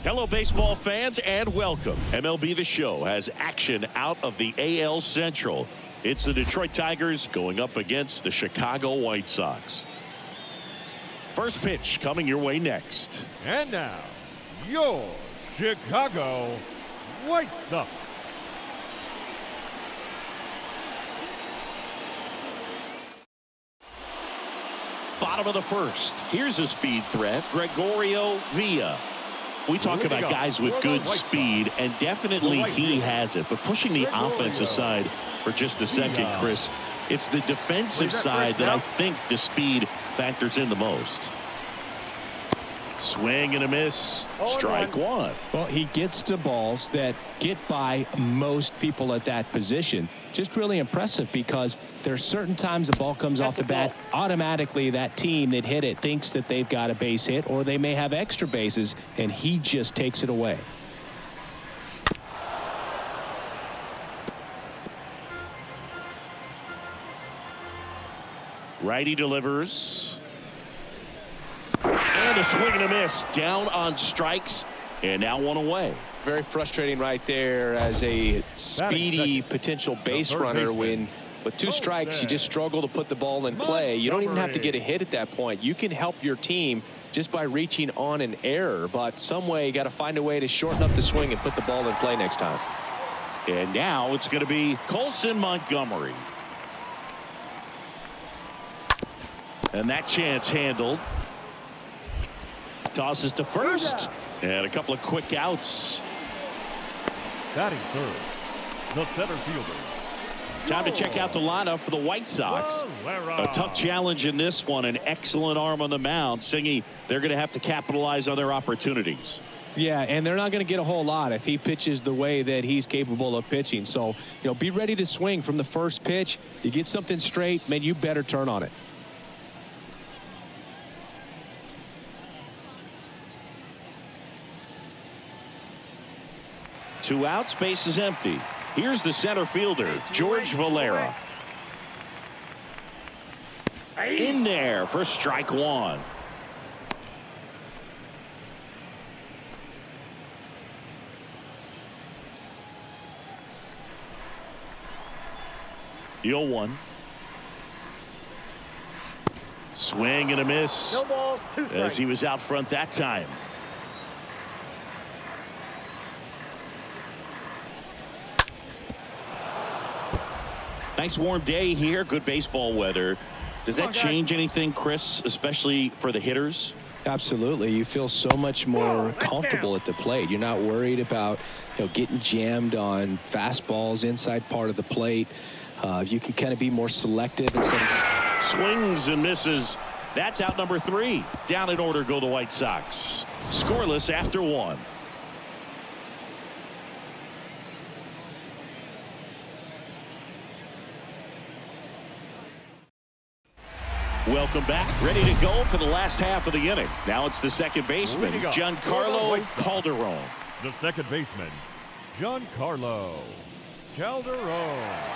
Hello, baseball fans, and welcome. MLB The Show has action out of the AL Central. It's the Detroit Tigers going up against the Chicago White Sox. First pitch coming your way next. And now, your Chicago White Sox. Bottom of the first. Here's a speed threat, Gregorio Villa. We talk about guys with good speed, and definitely he has it. But pushing the offense aside for just a second, Chris, it's the defensive side that I think the speed factors in the most. Swing and a miss. Strike one. Well, he gets to balls that get by most people at that position. Just really impressive because there's certain times the ball comes off the bat, automatically that team that hit it thinks that they've got a base hit, or they may have extra bases, and he just takes it away. Righty delivers. And a swing and a miss. Down on strikes. And now one away. Very frustrating right there as a speedy potential base runner when with two strikes you just struggle to put the ball in play. You don't even have to get a hit at that point. You can help your team just by reaching on an error, but some way you got to find a way to shorten up the swing and put the ball in play next time. And now it's going to be Colson Montgomery. And that chance handled. Tosses to first. And a couple of quick outs. Batting third, the center fielder. Time to check out the lineup for the White Sox. A tough challenge in this one. An excellent arm on the mound. Singy, they're going to have to capitalize on their opportunities. Yeah, and they're not going to get a whole lot if he pitches the way that he's capable of pitching. So, be ready to swing from the first pitch. You get something straight, man, you better turn on it. Two outs, base is empty. Here's the center fielder, George Valera. In there for strike one. Deal one. Swing and a miss. No balls, two strikes. As he was out front that time. Nice warm day here. Good baseball weather. Does that change anything, Chris, especially for the hitters? Absolutely. You feel so much more comfortable at the plate. You're not worried about getting jammed on fastballs inside part of the plate. You can kind of be more selective instead of swings and misses. That's out number 3. Down in order go the White Sox. Scoreless after 1. Welcome back. Ready to go for the last half of the inning. Now it's the second baseman, Giancarlo Calderon. The second baseman, Giancarlo Calderon.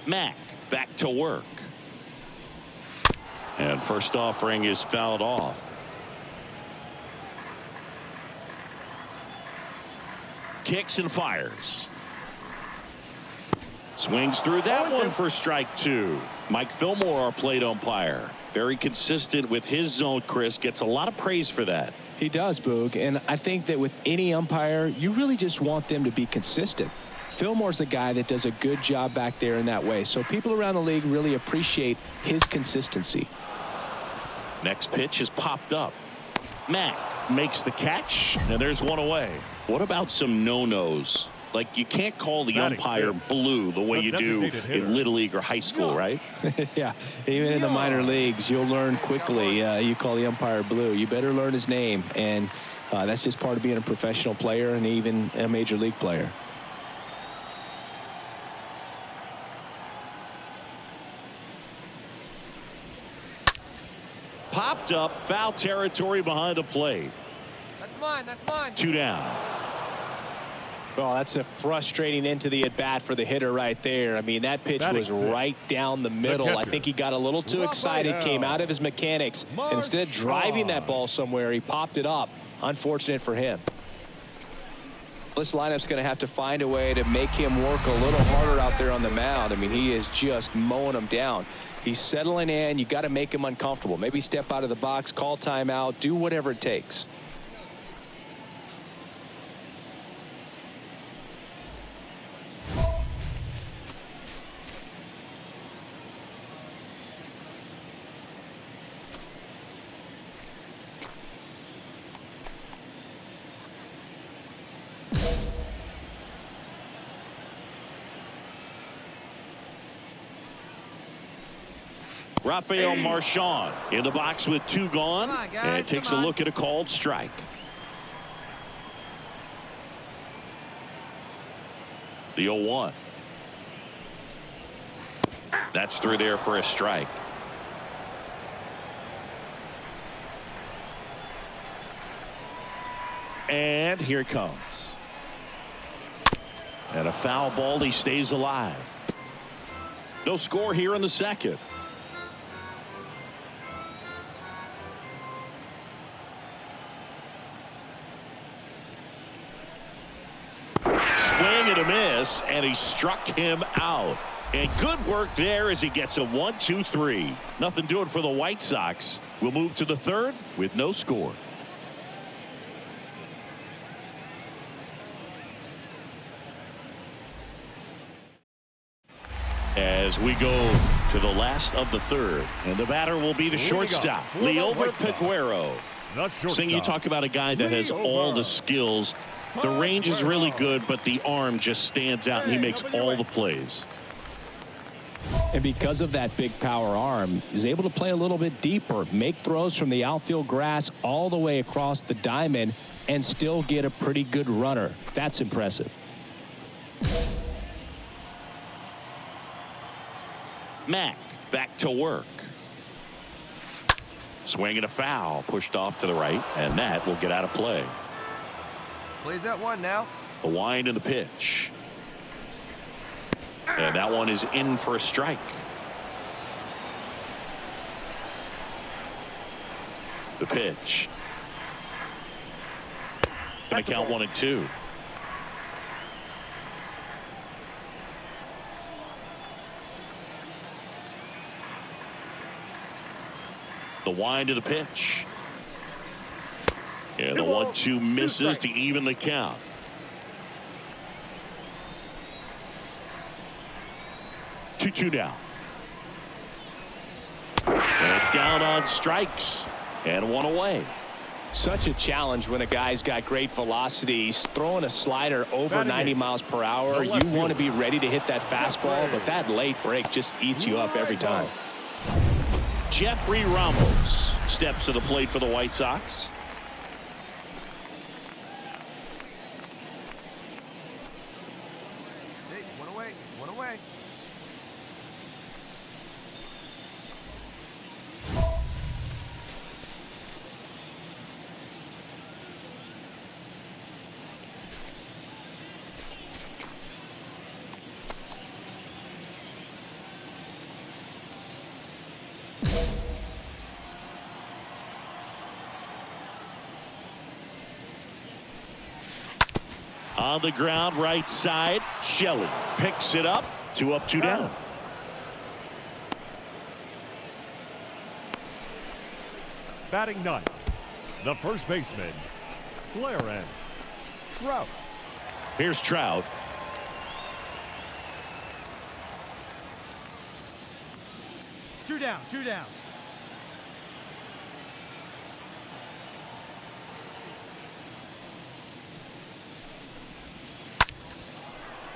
Mack back to work. And first offering is fouled off. Kicks and fires. Swings through that one for strike 2. Mike Fillmore, our plate umpire. Very consistent with his zone, Chris. Gets a lot of praise for that. He does, Boog. And I think that with any umpire, you really just want them to be consistent. Fillmore's a guy that does a good job back there in that way. So people around the league really appreciate his consistency. Next pitch is popped up. Mack makes the catch, and there's one away. What about some no-nos? Like, you can't call the umpire blue the way you do in Little League or high school, right? Yeah, even in the minor leagues, you'll learn quickly. You call the umpire blue. You better learn his name, and that's just part of being a professional player and even a major league player. Popped up, foul territory behind the plate. That's mine. That's mine. 2 down. Oh, that's a frustrating end to the at-bat for the hitter right there. I mean, that pitch was right down the middle. I think he got a little too excited, came out of his mechanics. And instead of driving that ball somewhere, he popped it up. Unfortunate for him. This lineup's going to have to find a way to make him work a little harder out there on the mound. I mean, he is just mowing him down. He's settling in. You got to make him uncomfortable. Maybe step out of the box, call timeout, do whatever it takes. Rafael Marchand in the box with 2 gone. Come on, guys, and takes a look at a called strike. The 0-1. That's through there for a strike. And here it comes. And a foul ball. He stays alive. No score here in the second. Swing and a miss, and he struck him out. And good work there as he gets a 1-2-3. Nothing doing for the White Sox. We'll move to the third with no score. As we go to the last of the third, and the batter will be the shortstop, Liover Peguero. Sing, you talk about a guy that has all the skills. The range is really good, but the arm just stands out, and he makes all the plays. And because of that big power arm, he's able to play a little bit deeper, make throws from the outfield grass all the way across the diamond, and still get a pretty good runner. That's impressive. Mack back to work. Swinging a foul, pushed off to the right, and that will get out of play. Plays that one now. The wind and the pitch. And that one is in for a strike. The pitch. Gonna count 1-2. The wind of the pitch. And the 1-2 misses to even the count. Two down. And down on strikes. And one away. Such a challenge when a guy's got great velocity. He's throwing a slider over 90 miles per hour. You want to be ready to hit that fastball, but that late break just eats you up every time. Jeffrey Ramos steps to the plate for the White Sox. Hey, one away. One away. On the ground, right side, Shelley picks it up. 2 up, 2 down. Batting ninth, the first baseman, Clarence Trout. Here's Trout. Two down. Two down.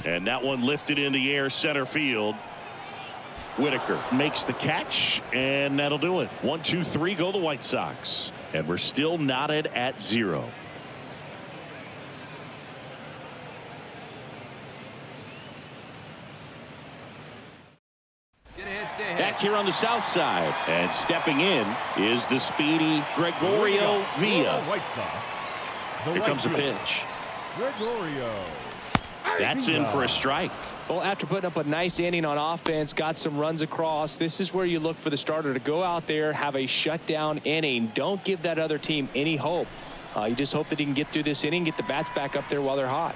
And that one lifted in the air, center field. Whitaker makes the catch, and that'll do it. 1, 2, 3 go the White Sox. And we're still knotted at 0. Get a head Back here on the south side. And stepping in is the speedy Gregorio Villa. Here comes the pitch. Gregorio. That's in for a strike. Well, after putting up a nice inning on offense, got some runs across, this is where you look for the starter to go out there, have a shutdown inning. Don't give that other team any hope. You just hope that he can get through this inning, get the bats back up there while they're hot.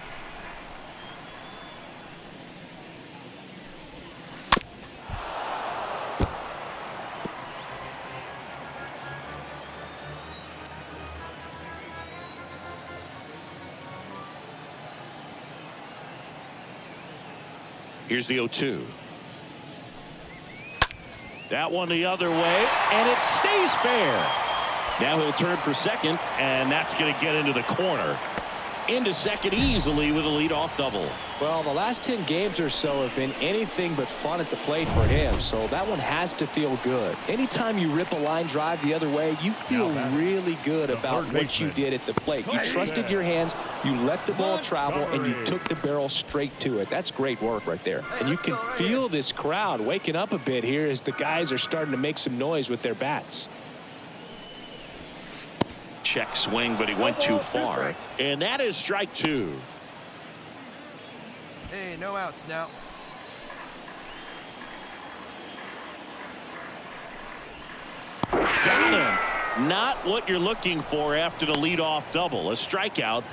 Here's the 0-2. That one the other way, and it stays fair. Now he'll turn for second, and that's going to get into the corner. Into second easily with a leadoff double. Well, the last 10 games or so have been anything but fun at the plate for him, so that one has to feel good. Anytime you rip a line drive the other way, you feel really good about what you did at the plate. You trusted your hands, you let the ball travel, and you took the barrel straight to it. That's great work right there. And you can feel this crowd waking up a bit here as the guys are starting to make some noise with their bats. Check swing, but he went too far. And that is strike 2. Hey, no outs now. Got him. Not what you're looking for after the leadoff double. A strikeout,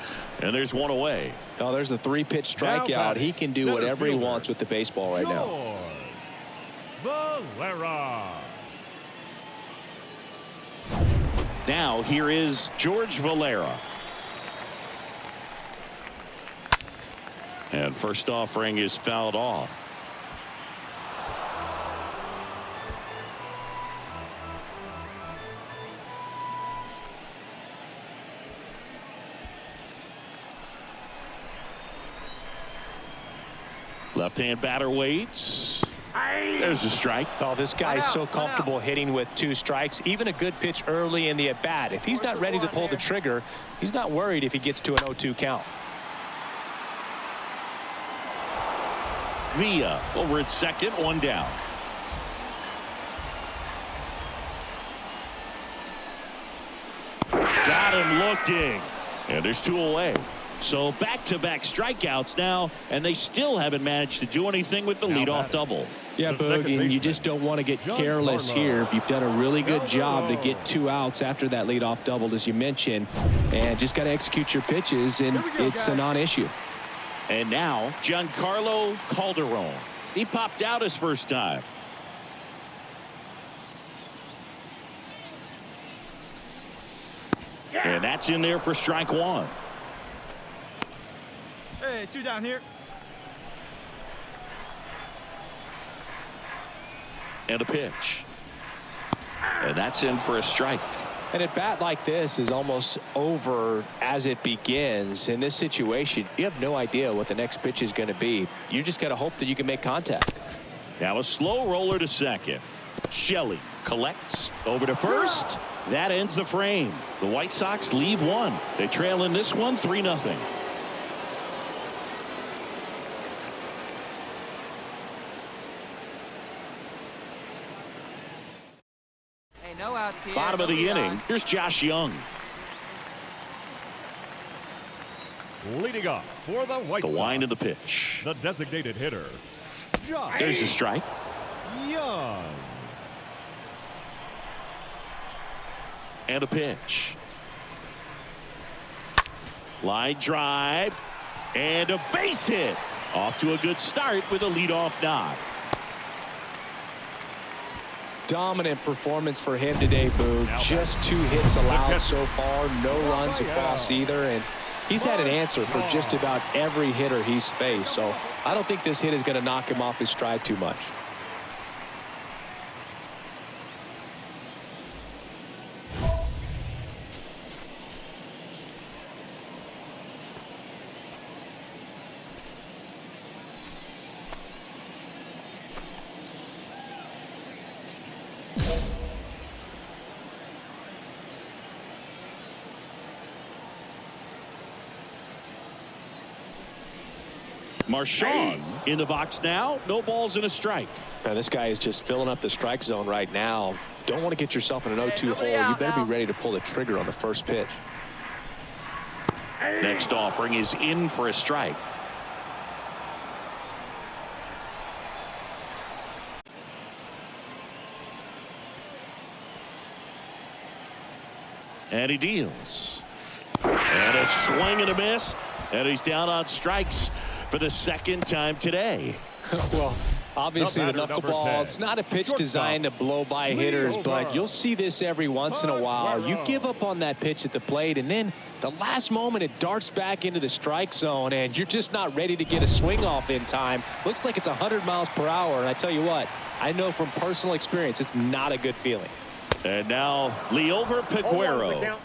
and there's one away. Oh, there's the 3-pitch strikeout. He can do whatever he wants with the baseball right now. Valera. Now here is George Valera. And first offering is fouled off. Left-hand batter waits. There's a strike. Oh, this guy's so comfortable hitting with 2 strikes. Even a good pitch early in the at-bat. If he's not ready to pull the trigger, he's not worried if he gets to an 0-2 count. Villa over at second, 1 down. Got him looking. And there's 2 away. So back-to-back strikeouts now, and they still haven't managed to do anything with the leadoff double. Yeah, Boog, and you just don't want to get careless here. You've done a really good job to get 2 outs after that leadoff double, as you mentioned, and just got to execute your pitches, and it's a non-issue. And now, Giancarlo Calderon. He popped out his first time. And that's in there for strike 1. Hey, 2 down here. And a pitch. And that's in for a strike. An at-bat like this is almost over as it begins. In this situation, you have no idea what the next pitch is going to be. You just got to hope that you can make contact. Now a slow roller to second. Shelley collects over to first. That ends the frame. The White Sox leave 1. They trail in this one 3-0. No outs here. Bottom of the inning. Here's Josh Young. Leading off for the White Sox. The wind of the pitch. The designated hitter, Josh There's a strike. Young. And a pitch. Line drive. And a base hit. Off to a good start with a leadoff nod. Dominant performance for him today, Boo. Just 2 hits allowed so far, no runs across either, and he's had an answer for just about every hitter he's faced, so I don't think this hit is going to knock him off his stride too much. Marchand in the box now. No balls and a strike. Now this guy is just filling up the strike zone right now. Don't want to get yourself in an 0-2 hole. You better be ready to pull the trigger on the first pitch. Next offering is in for a strike. And he deals. And a swing and a miss. And he's down on strikes for the second time today. Well, obviously the knuckleball, it's not a pitch designed to blow by hitters, but you'll see this every once in a while. You give up on that pitch at the plate, and then the last moment it darts back into the strike zone, and you're just not ready to get a swing off in time. Looks like it's 100 miles per hour, and I tell you what, I know from personal experience it's not a good feeling. And now Liover Peguero.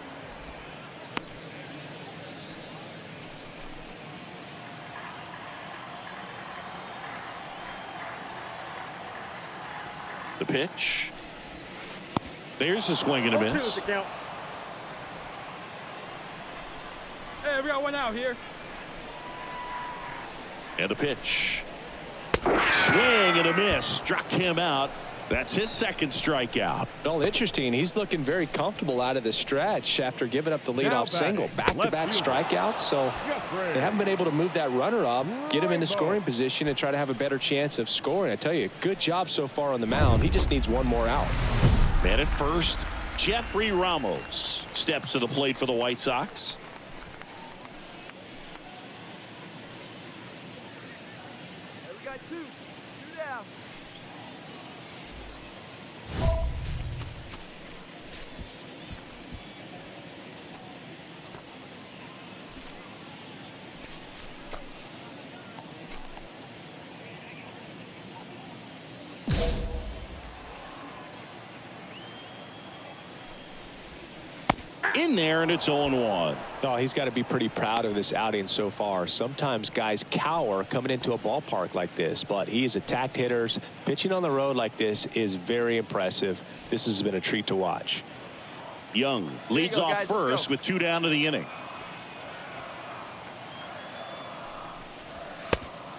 The pitch. There's a swing and a miss. Hey, we got one out here. And a pitch. Swing and a miss. Struck him out. That's his second strikeout. Well, interesting. He's looking very comfortable out of the stretch after giving up the leadoff single. Back-to-back strikeouts, so they haven't been able to move that runner up, get him into scoring position, and try to have a better chance of scoring. I tell you, good job so far on the mound. He just needs one more out. Man at first, Jeffrey Ramos steps to the plate for the White Sox. Hey, we got two. Two down. In there, and it's 0-1. Oh, he's got to be pretty proud of this outing so far. Sometimes guys cower coming into a ballpark like this, but he's attacked hitters. Pitching on the road like this is very impressive. This has been a treat to watch. Young leads off first with 2 down to the inning.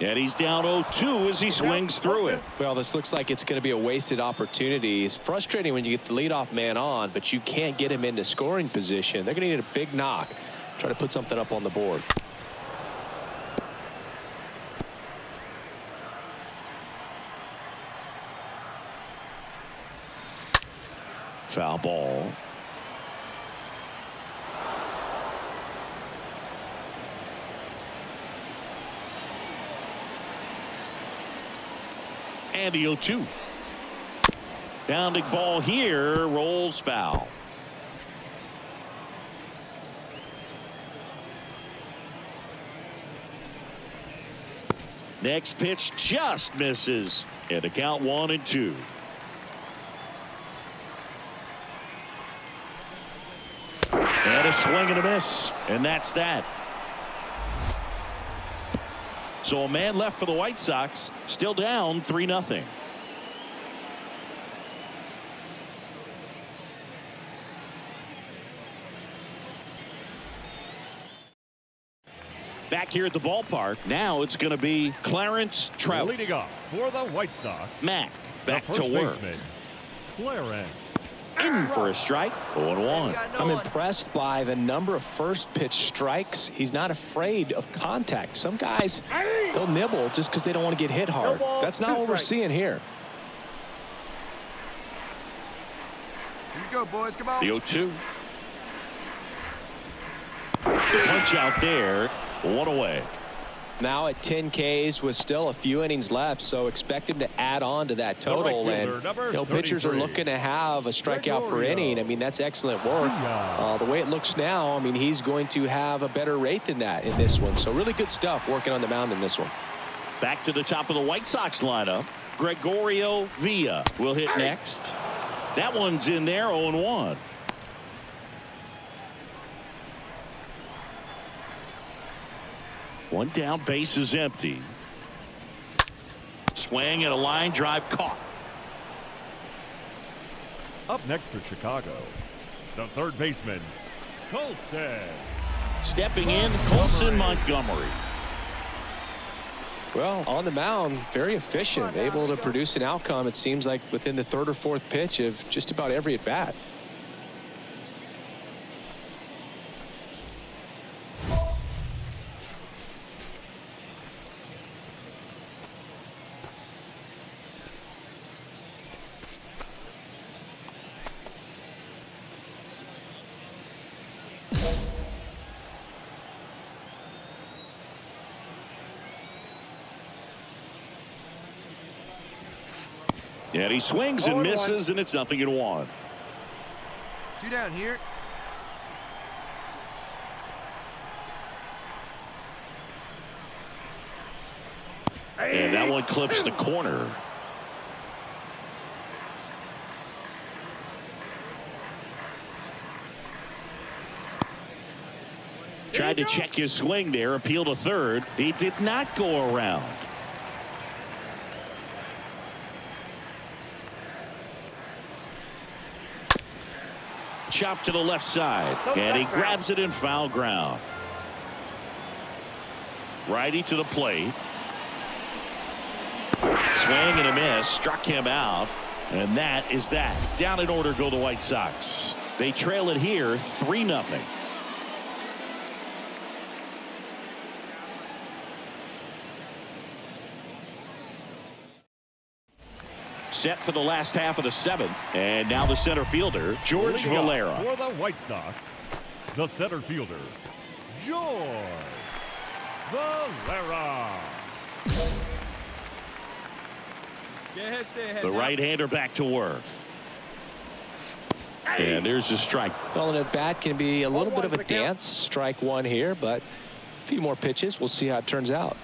And he's down 0-2 as he swings through it. Well, this looks like it's going to be a wasted opportunity. It's frustrating when you get the leadoff man on, but you can't get him into scoring position. They're going to need a big knock. Try to put something up on the board. Foul ball. And the 0-2. Bounding ball here, rolls foul. Next pitch just misses. And the count 1-2. And a swing and a miss. And that's that. So a man left for the White Sox, still down 3-0. Back here at the ballpark, now it's going to be Clarence Trout. Leading off for the White Sox, Mac back the to first work. baseman, Clarence. In for a strike. 0-1. I'm impressed by the number of first pitch strikes. He's not afraid of contact. Some guys, they'll nibble just because they don't want to get hit hard. That's not what we're seeing here. Here you go, boys. Come on. The 0-2. The punch out there. 1 away. Now at 10 Ks with still a few innings left, so expect him to add on to that total. And pitchers are looking to have a strikeout per inning. I mean, that's excellent work. The way it looks now, I mean, he's going to have a better rate than that in this one. So really good stuff working on the mound in this one. Back to the top of the White Sox lineup. Gregorio Villa will hit next. That one's in there. 0-1. One down, base is empty. Swing and a line drive caught. Up next for Chicago, the third baseman, Colson. Stepping in, Colson Montgomery. Well, on the mound, very efficient, able to produce an outcome, it seems like, within the third or fourth pitch of just about every at-bat. And he swings and misses, and it's 0-1. 2 down here. And that one clips the corner. Tried to check his swing there, appeal to third. He did not go around. Chop to the left side, and he grabs it in foul ground. Righty to the plate. Swing and a miss, struck him out, and that is that. Down in order go the White Sox. They trail it here 3-0. Set for the last half of the 7th, and now the center fielder, George Valera. For the White Sox, the center fielder, George Valera. Stay ahead. The right-hander back to work. And there's the strike. Well, an at-bat can be a little bit of a dance. Strike one here, but a few more pitches. We'll see how it turns out.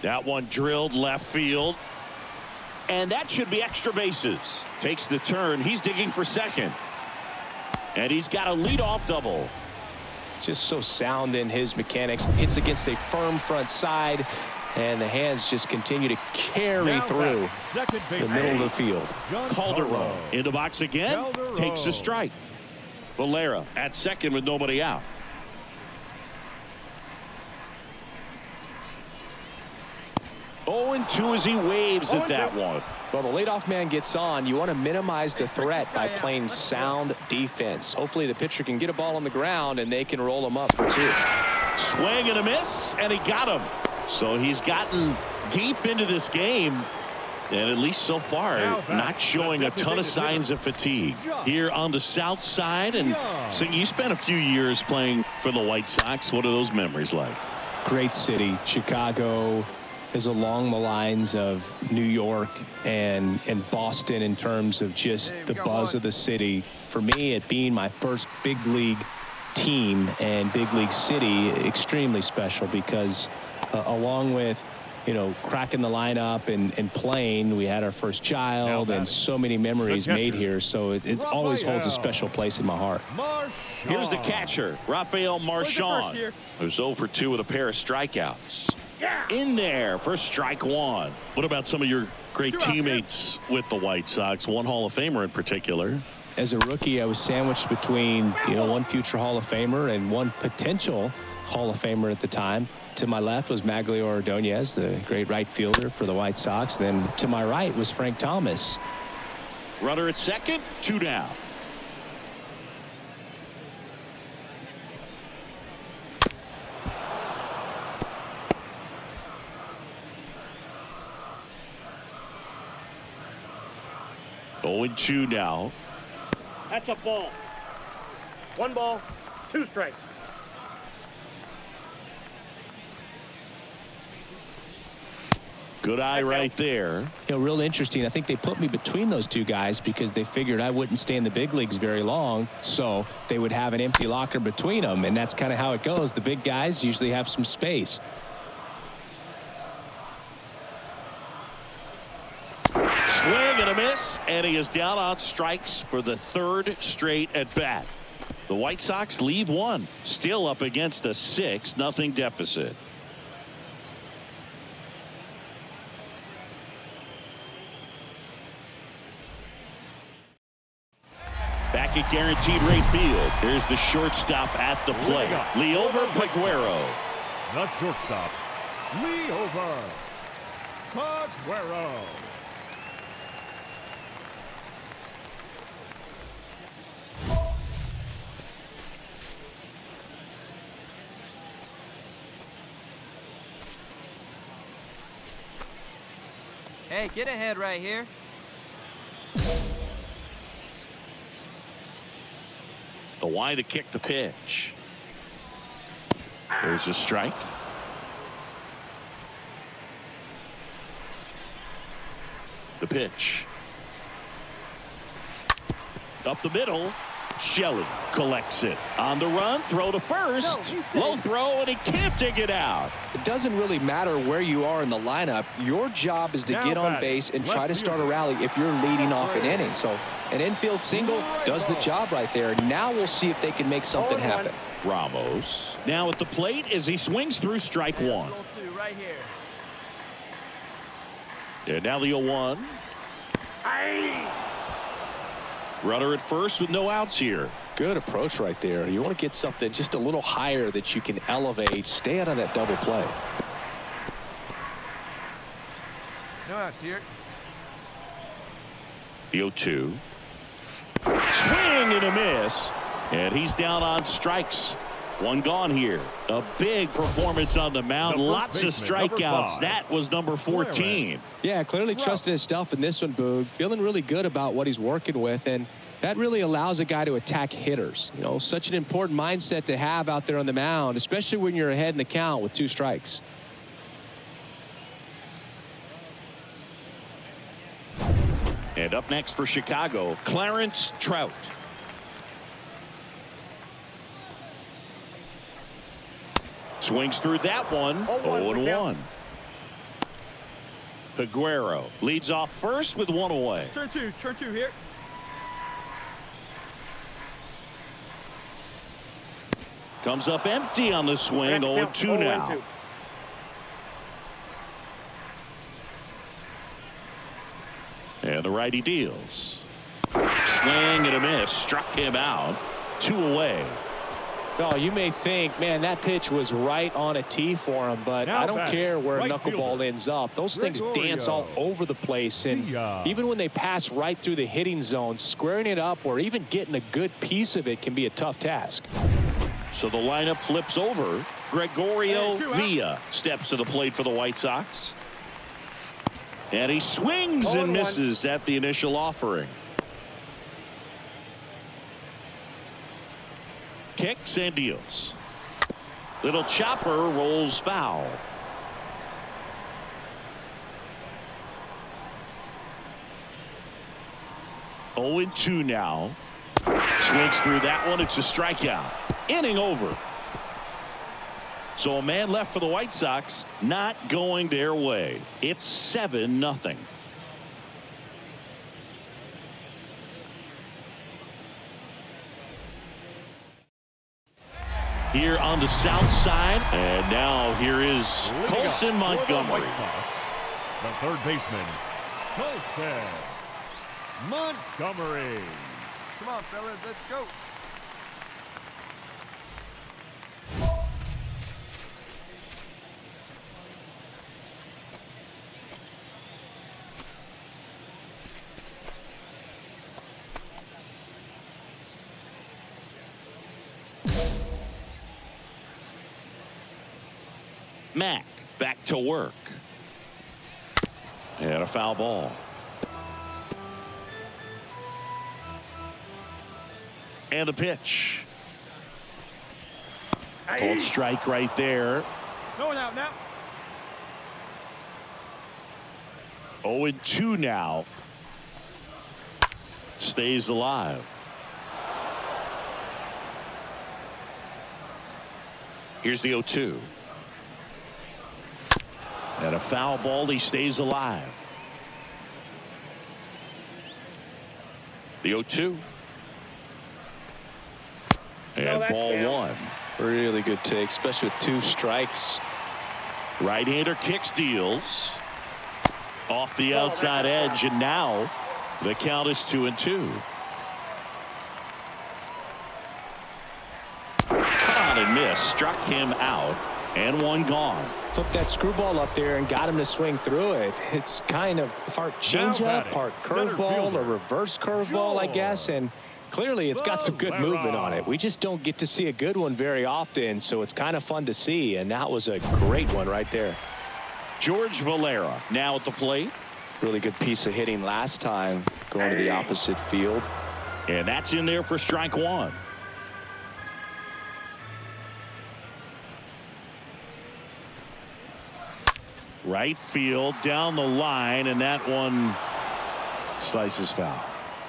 That one drilled left field. And that should be extra bases. Takes the turn. He's digging for second. And he's got a leadoff double. Just so sound in his mechanics. Hits against a firm front side. And the hands just continue to carry through the middle of the field. Calderon in the box again. Takes the strike. Valera at second with nobody out. Oh, and 2 as he waves at that one. Well, the leadoff man gets on. You want to minimize the threat by playing sound defense. Hopefully the pitcher can get a ball on the ground and they can roll him up for 2. Swing and a miss, and he got him. So he's gotten deep into this game, and at least so far not showing a ton of signs of fatigue here on the south side. And so you spent a few years playing for the White Sox. What are those memories like? Great city. Chicago is along the lines of New York and Boston in terms of just the buzz of the city. For me, it being my first big league team and big league city, extremely special because along with, you know, cracking the lineup and playing, we had our first child and so many memories made here. So it always holds a special place in my heart. Here's the catcher, Rafael Marchand, who's 0 for 2 with a pair of strikeouts. In there for strike one. What about some of your great teammates with the White Sox? One Hall of Famer in particular. As a rookie, I was sandwiched between, one future Hall of Famer and one potential Hall of Famer at the time. To my left was Maglio Ordonez, the great right fielder for the White Sox. Then to my right was Frank Thomas. Runner at second, 2 down. Oh, and 2 now. That's a ball. 1 ball, 2 strikes. Good eye right there. Real interesting. I think they put me between those two guys because they figured I wouldn't stay in the big leagues very long, so they would have an empty locker between them, and that's kind of how it goes. The big guys usually have some space. Swing and a miss, and he is down on strikes for the 3rd straight at bat. The White Sox leave 1, still up against a 6-0 deficit. Back at guaranteed rate field. There's the shortstop at the plate. Leover Peguero. The shortstop, Leover Peguero. Hey, get ahead right here. The Y to kick the pitch. There's a strike. The pitch. Up the middle. Shelley collects it. On the run, throw to first. Low throw, and he can't dig it out. It doesn't really matter where you are in the lineup. Your job is to get on base and try to start a rally if you're leading off an inning. So an infield single does the job right there. Now we'll see if they can make something happen. Ramos now at the plate as he swings through strike one. Right here. And now the 0-1. Runner at first with no outs here. Good approach right there. You want to get something just a little higher that you can elevate. Stay out of that double play. No outs here. The 0-2. Swing and a miss. And he's down on strikes. One gone here. A big performance on the mound. Lots of strikeouts. That was number 14. Yeah, clearly trusting his stuff in this one, Boog. Feeling really good about what he's working with. And that really allows a guy to attack hitters. You know, such an important mindset to have out there on the mound, especially when you're ahead in the count with 2 strikes. And up next for Chicago, Clarence Trout. Swings through that one. 0-1. Peguero leads off first with 1 away. Turn two here. Comes up empty on the swing. 0-2 now. And the righty deals. Swing and a miss. Struck him out. 2 away. Oh, you may think, man, that pitch was right on a tee for him, but I don't care where a knuckleball ends up. Those things dance all over the place, and even when they pass right through the hitting zone, squaring it up or even getting a good piece of it can be a tough task. So the lineup flips over. Gregorio Villa steps to the plate for the White Sox. And he swings and misses at the initial offering. Kicks and deals. Little chopper rolls foul. Oh, 0-2 now. Swings through that one. It's a strikeout. Inning over. So a man left for the White Sox, not going their way. It's 7-0. Here on the south side, and now here is Colson Montgomery. The third baseman, Colson Montgomery. Come on, fellas, let's go. Mack back to work. And a foul ball. And a pitch. Called strike right there. No one out now. 0-2 now. Stays alive. Here's the 0-2. And a foul ball. He stays alive. The 0-2. And ball 1. Really good take, especially with 2 strikes. Right-hander kicks, deals. Off the outside edge, and now the count is 2-2. just struck him out, and one gone. Took that screwball up there and got him to swing through it. It's kind of part changeup, part curveball, or reverse curveball, I guess, and clearly it's got some good movement on it. We just don't get to see a good one very often, so it's kind of fun to see, and that was a great one right there. George Valera now at the plate. Really good piece of hitting last time, going to the opposite field. And that's in there for strike one. Right field down the line, and that one slices foul.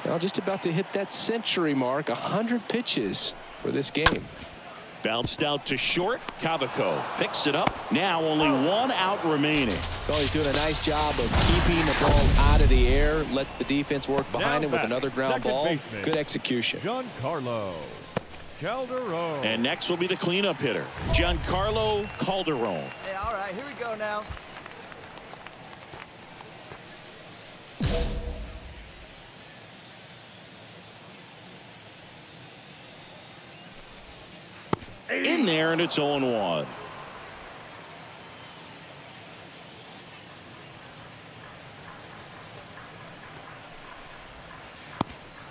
Well, just about to hit that century mark. 100 pitches for this game. Bounced out to short. Cavaco picks it up. Now only one out remaining. Well, he's doing a nice job of keeping the ball out of the air. Lets the defense work behind him with another ground ball. Good execution. Giancarlo Calderon. And next will be the cleanup hitter, Giancarlo Calderon. Hey, all right, here we go now. In there, and it's 0-1.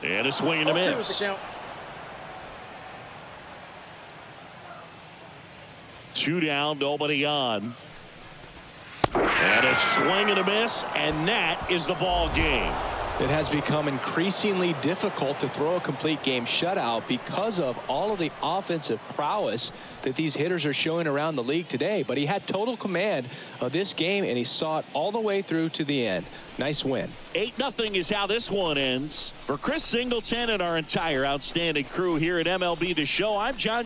And a swing and a miss. 2 down, nobody on. And a swing and a miss, and that is the ball game. It has become increasingly difficult to throw a complete game shutout because of all of the offensive prowess that these hitters are showing around the league today. But he had total command of this game, and he saw it all the way through to the end. Nice win. 8-0 is how this one ends. For Chris Singleton and our entire outstanding crew here at MLB The Show, I'm John